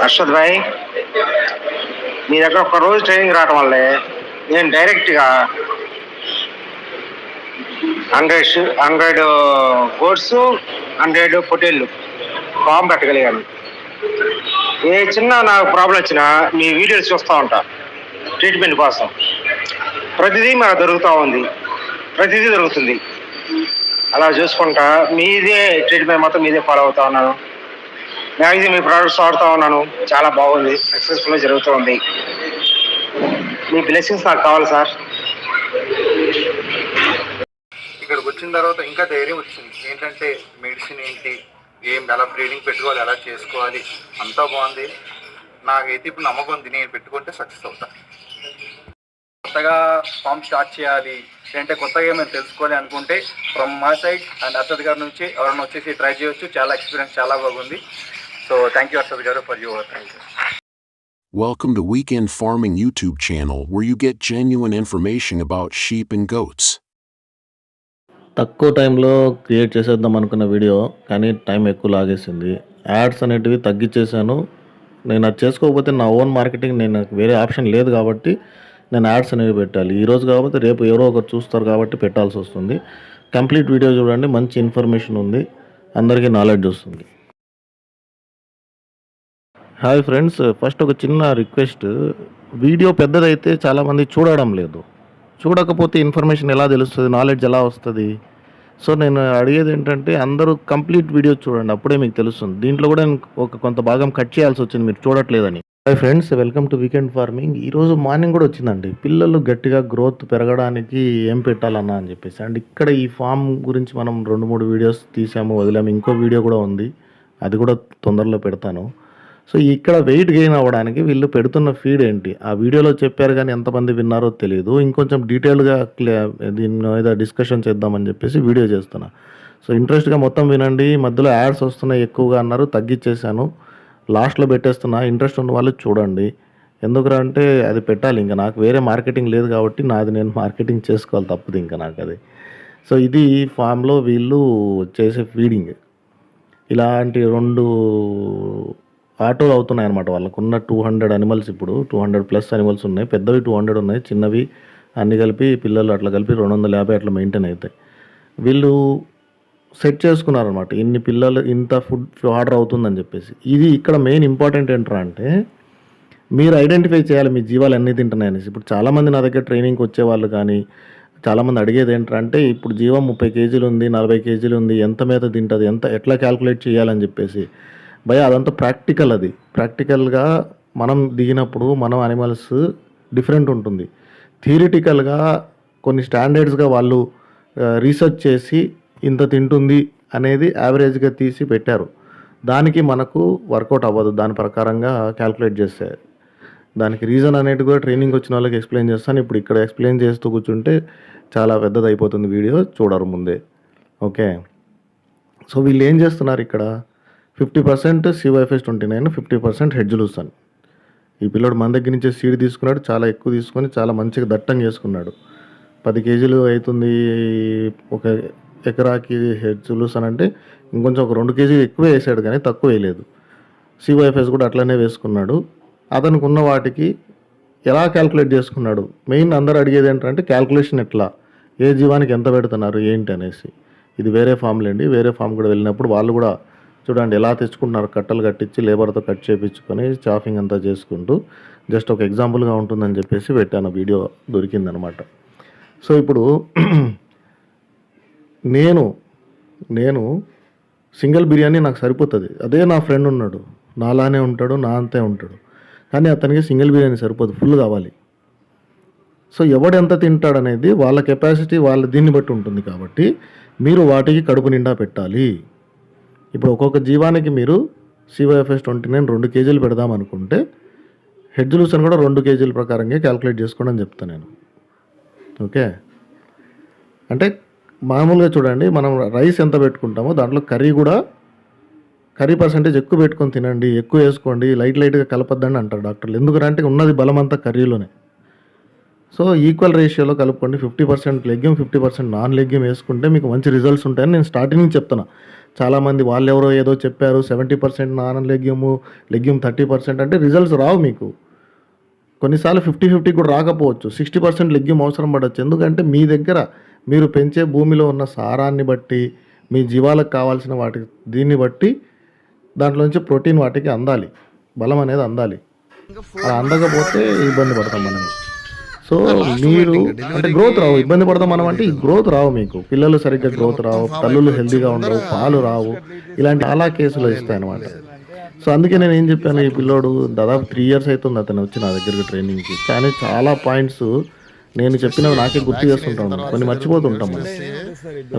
అర్షద్ భాయ్, మీ దగ్గర ఒక రోజు ట్రైనింగ్ రావడం వల్లే నేను డైరెక్ట్గా 100 కోర్సు 100 పొటేళ్ళు ఫామ్ పెట్టగలిగాను. ఏ చిన్న నాకు ప్రాబ్లం వచ్చినా మీ వీడియోస్ చూస్తూ ఉంటా ట్రీట్మెంట్ కోసం. ప్రతిదీ మాకు ప్రతిదీ దొరుకుతుంది. అలా చూసుకుంటా మీదే ట్రీట్మెంట్ మొత్తం మీదే ఫాలో అవుతా ఉన్నాను. మ్యాక్సిమం మీ ప్రోడక్ట్స్ వాడుతూ ఉన్నాను. చాలా బాగుంది, సక్సెస్ఫుల్గా జరుగుతూ ఉంది. మీ బ్లెస్సింగ్స్ నాకు కావాలి సార్. ఇక్కడికి వచ్చిన తర్వాత ఇంకా ధైర్యం వచ్చింది. ఏంటంటే మెడిసిన్ ఏంటి, ఎలా బ్రీడింగ్ పెట్టుకోవాలి, ఎలా చేసుకోవాలి, అంతా బాగుంది. నాకైతే ఇప్పుడు నమ్మకం ఉంది, నేను పెట్టుకుంటే సక్సెస్ అవుతాను. కొత్తగా ఫామ్ స్టార్ట్ చేయాలి అంటే కొత్తగా ఏమైనా తెలుసుకోవాలి అనుకుంటే from my side and Arshad గారి నుంచి ఎవరైనా వచ్చేసి ట్రై చేయొచ్చు. చాలా ఎక్స్పీరియన్స్ చాలా బాగుంది. సో థ్యాంక్ యూ అర్షద్ గారు for your thank you. Welcome to Weekend Farming YouTube channel where you get genuine information about sheep and goats. తక్కువ టైంలో క్రియేట్ చేసేద్దాం అనుకున్న వీడియో కానీ టైం ఎక్కువ లాగేసింది. యాడ్స్ అనేటివి తగ్గించేశాను. నేను అది చేసుకోకపోతే నా ఓన్ మార్కెటింగ్ నాకు వేరే ఆప్షన్ లేదు కాబట్టి నేను యాడ్స్ అనేవి పెట్టాలి. ఈరోజు కాబట్టి రేపు ఎవరో ఒకరు చూస్తారు కాబట్టి పెట్టాల్సి వస్తుంది. కంప్లీట్ వీడియో చూడండి, మంచి ఇన్ఫర్మేషన్ ఉంది, అందరికీ నాలెడ్జ్ వస్తుంది. హాయ్ ఫ్రెండ్స్, ఫస్ట్ ఒక చిన్న రిక్వెస్ట్. వీడియో పెద్దదైతే చాలామంది చూడడం లేదు. చూడకపోతే ఇన్ఫర్మేషన్ ఎలా తెలుస్తుంది, నాలెడ్జ్ ఎలా వస్తుంది? సో నేను అడిగేది ఏంటంటే అందరూ కంప్లీట్ వీడియో చూడండి, అప్పుడే మీకు తెలుస్తుంది. దీంట్లో కూడా నేను కొంత భాగం కట్ చేయాల్సి వచ్చింది, మీరు చూడట్లేదని. Hi friends, welcome to weekend farming. ఈరోజు మార్నింగ్ కూడా వచ్చిందండి, పిల్లలు గట్టిగా గ్రోత్ పెరగడానికి ఏం పెట్టాలన్నా అని చెప్పేసి. అండ్ ఇక్కడ ఈ ఫామ్ గురించి మనం 2-3 వీడియోస్ తీసాము, వదిలాము. ఇంకో వీడియో కూడా ఉంది, అది కూడా తొందరలో పెడతాను. సో ఇక్కడ వెయిట్ గెయిన్ అవ్వడానికి వీళ్ళు పెడుతున్న ఫీడ్ ఏంటి, ఆ వీడియోలో చెప్పారు కానీ ఎంతమంది విన్నారో తెలియదు. ఇంకొంచెం డీటెయిల్గా దీని మీద డిస్కషన్ చేద్దామని చెప్పేసి వీడియో చేస్తున్నా. సో ఇంట్రెస్ట్గా మొత్తం వినండి. మధ్యలో యాడ్స్ వస్తున్నాయి ఎక్కువగా అన్నారు, తగ్గించేశాను, లాస్ట్లో పెట్టేస్తున్నా. ఇంట్రెస్ట్ ఉన్న వాళ్ళు చూడండి. ఎందుకురా అంటే అది పెట్టాలి, ఇంకా నాకు వేరే మార్కెటింగ్ లేదు కాబట్టి నాది నేను మార్కెటింగ్ చేసుకోవాలి, తప్పదు ఇంకా నాకు అది. సో ఇది ఫామ్లో వీళ్ళు చేసే ఫీడింగ్. ఇలాంటి 2 ఆటోలు అవుతున్నాయి అనమాట. వాళ్ళకున్న 200 అనిమల్స్, ఇప్పుడు 200+ అనిమల్స్ ఉన్నాయి. పెద్దవి 200 ఉన్నాయి, చిన్నవి అన్నీ కలిపి పిల్లలు అట్లా కలిపి 250 అట్లా మెయింటైన్ అవుతాయి. వీళ్ళు సెట్ చేసుకున్నారనమాట, ఇన్ని పిల్లలు ఇంత ఫుడ్ ఆర్డర్ అవుతుందని చెప్పేసి. ఇది ఇక్కడ మెయిన్ ఇంపార్టెంట్ ఏంట్రా అంటే మీరు ఐడెంటిఫై చేయాలి మీ జీవాలు అన్నీ తింటున్నాయి అనేసి. ఇప్పుడు చాలామంది నా దగ్గర ట్రైనింగ్కి వచ్చేవాళ్ళు కానీ చాలామంది అడిగేది ఏంటంటే ఇప్పుడు జీవం 30 కేజీలు ఉంది, 40 కేజీలు ఉంది, ఎంత మీద తింటుంది, ఎట్లా క్యాల్కులేట్ చేయాలని చెప్పేసి. భయ అదంతా ప్రాక్టికల్. అది ప్రాక్టికల్గా మనం దిగినప్పుడు మనం అనిమల్స్ డిఫరెంట్ ఉంటుంది. థియరిటికల్గా కొన్ని స్టాండర్డ్స్గా వాళ్ళు రీసెర్చ్ చేసి ఇంత తింటుంది అనేది యావరేజ్గా తీసి పెట్టారు. దానికి మనకు వర్కౌట్ అవ్వదు, దాని ప్రకారంగా క్యాల్కులేట్ చేస్తే. దానికి రీజన్ అనేది కూడా ట్రైనింగ్ వచ్చిన వాళ్ళకి ఎక్స్ప్లెయిన్ చేస్తాను. ఇప్పుడు ఇక్కడ ఎక్స్ప్లెయిన్ చేస్తూ కూర్చుంటే చాలా పెద్దది అయిపోతుంది వీడియో, చూడరు ముందే. ఓకే, సో వీళ్ళు ఏం చేస్తున్నారు ఇక్కడ 50% CYFS 29, 50% హెడ్జులూసన్. ఈ పిల్లడు మన దగ్గర నుంచి సీడ్ తీసుకున్నాడు, చాలా ఎక్కువ తీసుకొని చాలా మంచిగా దట్టంగా చేసుకున్నాడు. 10 కేజీలు అవుతుంది ఒక ఎకరాకి హెడ్జులూసన్ అంటే. ఇంకొంచెం ఒక 2 కేజీలు ఎక్కువ వేసాడు కానీ తక్కువ వేయలేదు. CYFS కూడా అట్లనే వేసుకున్నాడు. అతనికి ఉన్న వాటికి ఎలా క్యాల్కులేట్ చేసుకున్నాడు, మెయిన్ అందరూ అడిగేది ఏంటంటే క్యాల్కులేషన్ ఎట్లా, ఏ జీవానికి ఎంత పెడుతున్నారు ఏంటి అనేసి. ఇది వేరే ఫామ్లేండి, వేరే ఫామ్ కూడా వెళ్ళినప్పుడు వాళ్ళు కూడా చూడండి ఎలా తెచ్చుకుంటున్నారు, కట్టలు కట్టించి లేబర్తో కట్ చేయించుకొని చాఫింగ్ అంతా చేసుకుంటూ. జస్ట్ ఒక ఎగ్జాంపుల్గా ఉంటుందని చెప్పేసి పెట్టాను, వీడియో దొరికిందనమాట. సో ఇప్పుడు నేను సింగిల్ బిర్యానీ నాకు సరిపోతుంది. అదే నా ఫ్రెండ్ ఉన్నాడు, నాలానే ఉంటాడు, నా అంతే ఉంటాడు, కానీ అతనికి సింగిల్ బిర్యానీ సరిపోదు, ఫుల్ కావాలి. సో ఎవడు ఎంత తింటాడనేది వాళ్ళ కెపాసిటీ, వాళ్ళ దీన్ని బట్టి ఉంటుంది. కాబట్టి మీరు వాటికి కడుపు నిండా పెట్టాలి. ఇప్పుడు ఒక్కొక్క జీవానికి మీరు CYFS 29 2 కేజీలు పెడదాం అనుకుంటే హెడ్జులూసన్ కూడా 2 కేజీల ప్రకారంగా క్యాల్కులేట్ చేసుకోండి అని చెప్తాను నేను. ఓకే, అంటే మామూలుగా చూడండి, మనం రైస్ ఎంత పెట్టుకుంటామో దాంట్లో కర్రీ పర్సెంటేజ్ ఎక్కువ పెట్టుకొని తినండి, ఎక్కువ వేసుకోండి, లైట్గా కలపద్దండి అంటారు డాక్టర్లు. ఎందుకంటే ఉన్నది బలం అంతా కర్రీలోనే. సో ఈక్వల్ రేషియోలో కలుపుకోండి. 50% లెగ్యూమ్, 50% నాన్ లెగ్యూమ్ వేసుకుంటే మీకు మంచి రిజల్ట్స్ ఉంటాయని నేను స్టార్టింగ్ నుంచి చెప్తున్నా. చాలామంది వాళ్ళెవరో ఏదో చెప్పారు 70% నాన్ లెగ్యూమ్ 30% అంటే రిజల్ట్స్ రావు మీకు. కొన్నిసార్లు 50-50 కూడా రాకపోవచ్చు. 60% లెగ్యూమ్ అవసరం పడవచ్చు. ఎందుకంటే మీ దగ్గర మీరు పెంచే భూమిలో ఉన్న సారాన్ని బట్టి, మీ జీవాలకు కావాల్సిన వాటి దీన్ని బట్టి దాంట్లో నుంచి ప్రోటీన్ వాటికి అందాలి, బలం అనేది అందాలి. అలా అందకపోతే ఇబ్బంది పడతాం మనం. సో మీరు అంటే గ్రోత్ రావు, ఇబ్బంది పడతాం మనం అంటే ఈ గ్రోత్ రావు, మీకు పిల్లలు సరిగ్గా గ్రోత్ రావు, తల్లులు హెల్తీగా ఉండవు, పాలు రావు, ఇలాంటి చాలా కేసులు వస్తాయి అనమాట. సో అందుకే నేను ఏం చెప్పాను, ఈ పిల్లోడు దాదాపు 3 years అవుతుంది అతను వచ్చి నా దగ్గరికి ట్రైనింగ్కి. కానీ చాలా పాయింట్స్ నేను చెప్పినవి నాకే గుర్తు చేస్తుంటాను, కొన్ని మర్చిపోతుంటాం మనం.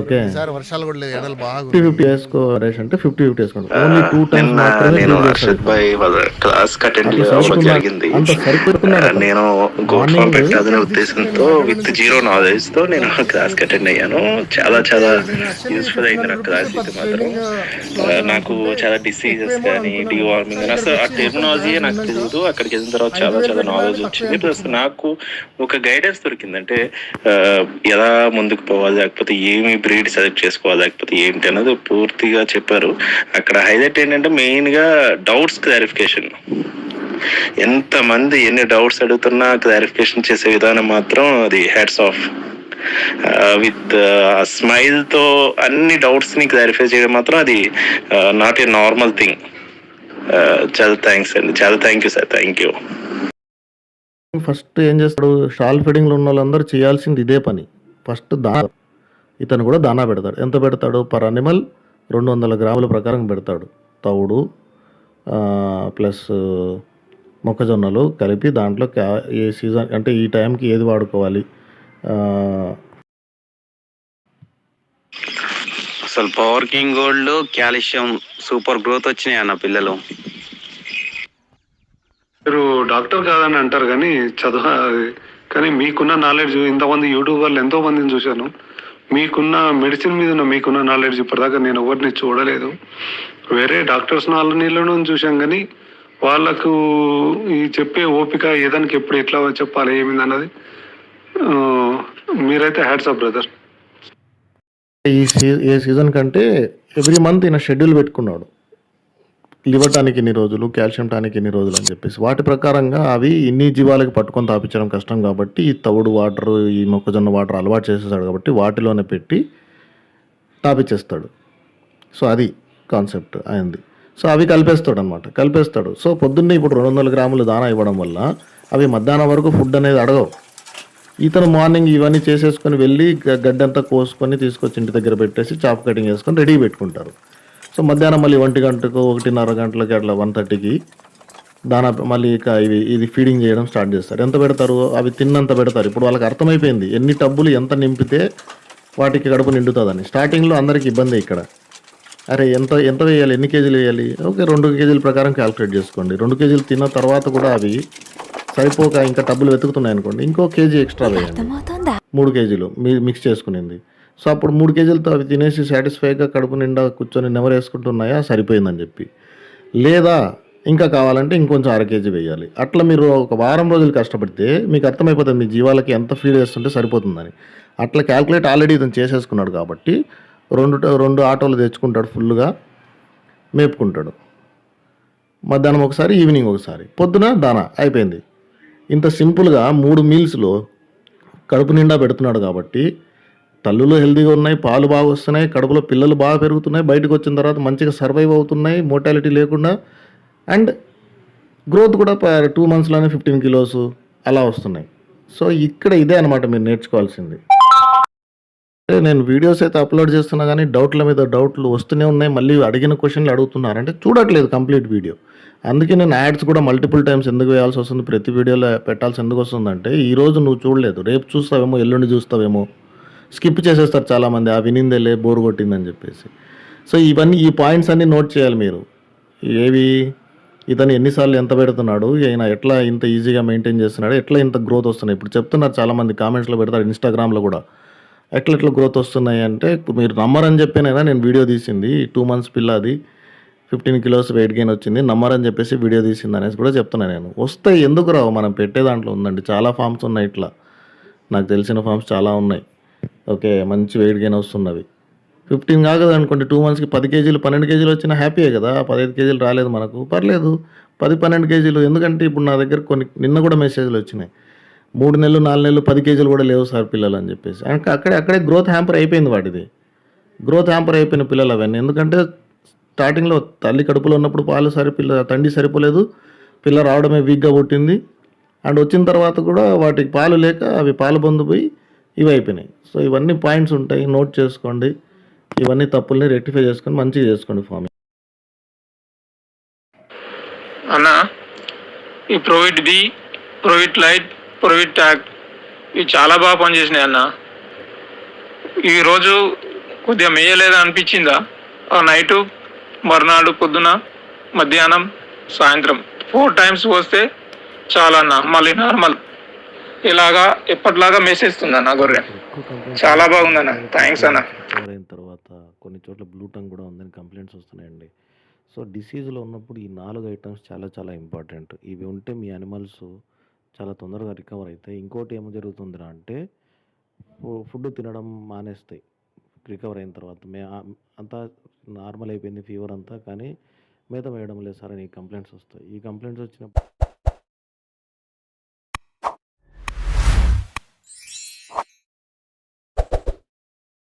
ఓకే, వర్షాలు కూడా లేదు, ఎండలు బాగా 50-50 వేసుకో రేష్ అంటే 50-50 వేసుకోండి. ఓన్లీ 2 times నిన్న మాత్రమే నేను fill హర్షద్ చేస్తాడు. భాయ్ వాళ్ళ క్లాస్ అటెండ్ అట్లా అవ్వడం సరిపోతున్నా జరిగింది. అంత సరిపోతున్నాడు అతను. నేను గోట్ ఫామ్ మార్నింగ్ పెట్టాలనే ఉద్దేశంతో విత్ జీరో నాలెడ్జ్ తో నేను క్లాస్ కి అటెండ్ అయ్యాను. చాలా చాలా యూస్ఫుల్ అయింది నాకు క్లాస్ ఇది మాత్రం. నాకు చాలా డిసీజెస్ కానీ డివార్మింగ్ కానీ అసలు ఆ టెర్మినాలజీ నాకు తెలియదు. అక్కడికి వెళ్ళిన తర్వాత చాలా చాలా నాలెడ్జ్ వచ్చింది. ప్లస్ నాకు ఒక గైడెన్స్ దొరికింది, అంటే ఎలా ముందుకు పోవాలి, లేకపోతే ఏమి బ్రీడ్ సెలెక్ట్ చేసుకోవాలి, లేకపోతే ఏంటి అన్నది పూర్తిగా చెప్పారు. అక్కడ హైలైట్ ఏంటంటే మెయిన్ గా డౌట్స్ క్లారిఫికేషన్. ఎంతమంది ఎన్ని డౌట్స్ అడుగుతున్నా క్లారిఫికేషన్ చేసే విధానం మాత్రం అది హ్యాట్స్ ఆఫ్. విత్ స్మైల్ తో అన్ని డౌట్స్ ని క్లారిఫై చేయడం మాత్రం అది నాట్ ఏ నార్మల్ థింగ్. చాలా థ్యాంక్స్ అండి, చాలా thank you sir, thank you. First ఏం చేస్తాడు, షాల్ ఫీడింగ్లో ఉన్న వాళ్ళందరూ చేయాల్సింది ఇదే పని. ఫస్ట్ దానా, ఇతను కూడా దానా పెడతాడు. ఎంత పెడతాడు, పర్ అనిమల్ 200 గ్రాముల ప్రకారం పెడతాడు. తవుడు ప్లస్ మొక్కజొన్నలు కలిపి దాంట్లో ఏ సీజన్ అంటే ఈ టైంకి ఏది వాడుకోవాలి. అసలు power king gold calcium super growth వచ్చినాయి అన్న పిల్లలు. మీరు డాక్టర్ కాదని అంటారు కానీ కానీ మీకున్న నాలెడ్జ్, ఇంతమంది యూట్యూబర్లు ఎంతో మందిని చూశాను, మీకున్న మెడిసిన్ మీద మీకున్న నాలెడ్జ్ ఇప్పటిదాకా నేను ఎవరిని చూడలేదు. వేరే డాక్టర్స్ నీళ్ళను చూసాం కానీ వాళ్ళకు ఈ చెప్పే ఓపిక ఏదానికి ఎప్పుడు ఎట్లా చెప్పాలి ఏమింది అన్నది మీరైతే హ్యాట్స్ ఆఫ్ బ్రదర్. ఏ సీజన్ కంటే ఎవ్రీ మంత్ ఈయన షెడ్యూల్ పెట్టుకున్నాడు. లివర్ టానిక్ ఇన్ని రోజులు, కాల్షియం టానిక్ ఇన్ని రోజులు అని చెప్పేసి వాటి ప్రకారంగా అవి ఇన్ని జీవాలకి పట్టుకొని తాపించడం కష్టం కాబట్టి ఈ తవుడు వాటర్, ఈ మొక్కజొన్న వాటర్ అలవాటు చేసేసాడు కాబట్టి వాటిలోనే పెట్టి తాపించేస్తాడు. సో అది కాన్సెప్ట్ అయింది. సో అవి కలిపేస్తాడు అనమాట, కలిపేస్తాడు. సో పొద్దున్నే ఇప్పుడు 200 గ్రాములు దానా ఇవ్వడం వల్ల అవి మధ్యాహ్నం వరకు ఫుడ్ అనేది అడగవు. ఇతను మార్నింగ్ ఇవన్నీ చేసేసుకొని వెళ్ళి గడ్డంతా కోసుకొని తీసుకొచ్చి ఇంటి దగ్గర పెట్టేసి చాప్ కటింగ్ చేసుకొని రెడీ పెట్టుకుంటారు. సో మధ్యాహ్నం మళ్ళీ 1 గంటకు 1:30 గంటలకి అట్లా 1:30కి దానా మళ్ళీ ఇది ఫీడింగ్ చేయడం స్టార్ట్ చేస్తారు. ఎంత పెడతారు, అవి తిన్నంత పెడతారు. ఇప్పుడు వాళ్ళకి అర్థమైపోయింది ఎన్ని టబ్బులు ఎంత నింపితే వాటికి కడుపు నిండుతుందని. స్టార్టింగ్లో అందరికి ఇబ్బంది ఇక్కడ, అరే ఎంత వేయాలి, ఎన్ని కేజీలు వేయాలి, ఓకే 2 కేజీల ప్రకారం క్యాల్కులేట్ చేసుకోండి. 2 కేజీలు తిన్న తర్వాత కూడా అవి సరిపోక ఇంకా టబ్బులు వెతుకుతున్నాయి అనుకోండి, ఇంకో కేజీ ఎక్స్ట్రా వేయండి, 3 కేజీలు మిక్స్ చేసుకునింది. సో అప్పుడు 3 కేజీలతో అవి తినేసి సాటిస్ఫైగా కడుపు నిండా కూర్చొని నెమరు వేసుకుంటున్నాయా సరిపోయిందని చెప్పి, లేదా ఇంకా కావాలంటే ఇంకొంచెం 1/2 కేజీ వేయాలి. అట్లా మీరు ఒక వారం రోజులు కష్టపడితే మీకు అర్థమైపోతుంది మీ జీవాలకి ఎంత ఫీడ్ చేస్తుంటే సరిపోతుందని. అట్లా క్యాల్కులేట్ ఆల్రెడీ ఇతను చేసేసుకున్నాడు కాబట్టి 2 ఆటోలు తెచ్చుకుంటాడు, ఫుల్గా మేపుకుంటాడు. మధ్యాహ్నం ఒకసారి, ఈవినింగ్ ఒకసారి, పొద్దున దానా అయిపోయింది. ఇంత సింపుల్గా 3 మీల్స్లో కడుపు నిండా పెడుతున్నాడు కాబట్టి తల్లులు హెల్తీగా ఉన్నాయి, పాలు బాగా వస్తున్నాయి, కడుపులో పిల్లలు బాగా పెరుగుతున్నాయి, బయటకు వచ్చిన తర్వాత మంచిగా సర్వైవ్ అవుతున్నాయి మోర్టాలిటీ లేకుండా, అండ్ గ్రోత్ కూడా 2 monthsలోనే 15 kilos అలా వస్తున్నాయి. సో ఇక్కడ ఇదే అనమాట మీరు నేర్చుకోవాల్సింది. నేను వీడియోస్ అయితే అప్లోడ్ చేస్తున్నా కానీ డౌట్ల మీద డౌట్లు వస్తూనే ఉన్నాయి. మళ్ళీ అడిగిన క్వశ్చన్లు అడుగుతున్నారంటే చూడట్లేదు కంప్లీట్ వీడియో. అందుకే నేను యాడ్స్ కూడా మల్టిపుల్ టైమ్స్ ఎందుకు వేయాల్సి వస్తుంది, ప్రతి వీడియోలో పెట్టాల్సి ఎందుకు వస్తుందంటే ఈరోజు నువ్వు చూడలేదు, రేపు చూస్తావేమో, ఎల్లుండి చూస్తావేమో, స్కిప్ చేసేస్తారు చాలామంది, ఆ వినిందేలే బోర్ కొట్టిందని చెప్పేసి. సో ఇవన్నీ ఈ పాయింట్స్ అన్నీ నోట్ చేయాలి మీరు. ఏవి, ఇతను ఎన్నిసార్లు ఎంత పెడుతున్నాడు, ఈయన ఎట్లా ఇంత ఈజీగా మెయింటైన్ చేస్తున్నాడు, ఎట్లా ఇంత గ్రోత్ వస్తున్నాయి. ఇప్పుడు చెప్తున్నారు చాలామంది కామెంట్స్లో పెడతారు, ఇన్స్టాగ్రామ్లో కూడా ఎట్లా గ్రోత్ వస్తున్నాయి అంటే మీరు నమ్మరని చెప్పేనైనా నేను వీడియో తీసింది. 2 months పిల్ల అది 15 kilos వెయిట్ గెయిన్ వచ్చింది, నమ్మరని చెప్పేసి వీడియో తీసింది అనేసి కూడా చెప్తున్నాను నేను. వస్తాయి, ఎందుకు రావు, మనం పెట్టే దాంట్లో ఉందండి. చాలా ఫామ్స్ ఉన్నాయి, ఇట్లా నాకు తెలిసిన ఫామ్స్ చాలా ఉన్నాయి. ఓకే, మంచి వెయిట్ గెయిన్ వస్తున్నవి. 15 కాగదు అనుకోండి 2 మంత్స్‌కి 10 కేజీలు, 12 కేజీలు వచ్చినా హ్యాపీయే కదా! 15 కేజీలు రాలేదు మనకు. పర్లేదు. 10, 12 కేజీలు ఎందుకంటే ఇప్పుడు నా దగ్గర నిన్న కూడా మెసేజ్‌లొచ్చినాయి. 3 నెలలు, 4 నెలలు 10 కేజీలు కూడా లేవు సార్ పిల్లలు అని చెప్పేసి. అక్కడే గ్రోత్ హ్యాంపర్ అయిపోయింది వాడిది. గ్రోత్ హ్యాంపర్ అయిపోయిన పిల్లలు అవన్నీ. ఎందుకంటే స్టార్టింగ్‌లో తల్లి కడుపులో ఉన్నప్పుడు తండ్రి సరిపోలేదు. పిల్ల రావడమే వీక్‌గా పుట్టింది. అండ్ వచ్చిన తర్వాత కూడా వాటికి పాలు లేక అవి పాలు పొందిపోయి ఇవి అయిపోయినాయి. సో ఇవన్నీ పాయింట్స్ ఉంటాయి. నోట్ చేసుకోండి. ఇవన్నీ తప్పుల్ని రెక్టిఫై చేసుకొని మంచిగా చేసుకోండి ఫార్మింగ్. అన్న ఈ ప్రోవిట్ బి, ప్రోవిట్ లైట్, ప్రోవిట్ ట్యాగ్ ఇవి చాలా బాగా పనిచేసినాయి అన్న. ఈరోజు కొద్దిగా మేయలేదా అనిపించిందా? ఆ నైటు, మర్నాడు పొద్దున, మధ్యాహ్నం, సాయంత్రం 4 times వస్తే చాలా అన్న, మళ్ళీ నార్మల్ ఇలాగా ఎప్పటిలాగా మేసేస్తుంది అన్న గొర్రె. చాలా బాగుందన్న. థ్యాంక్స్ అన్న. కవర్ అయిన తర్వాత కొన్ని చోట్ల బ్లూ టంగ్ కూడా ఉందని కంప్లైంట్స్ వస్తున్నాయండి. సో డిసీజ్లో ఉన్నప్పుడు ఈ 4 ఐటమ్స్ చాలా చాలా ఇంపార్టెంట్. ఇవి ఉంటే మీ యానిమల్స్ చాలా తొందరగా రికవర్ అవుతాయి. ఇంకోటి ఏమో జరుగుతుందిరా అంటే ఫుడ్ తినడం మానేస్తాయి రికవర్ అయిన తర్వాత. అంతా నార్మల్ అయిపోయింది ఫీవర్ అంతా, కానీ మేత వేయడం లేదు సార్ అని కంప్లైంట్స్ వస్తాయి. ఈ కంప్లైంట్స్ వచ్చినప్పుడు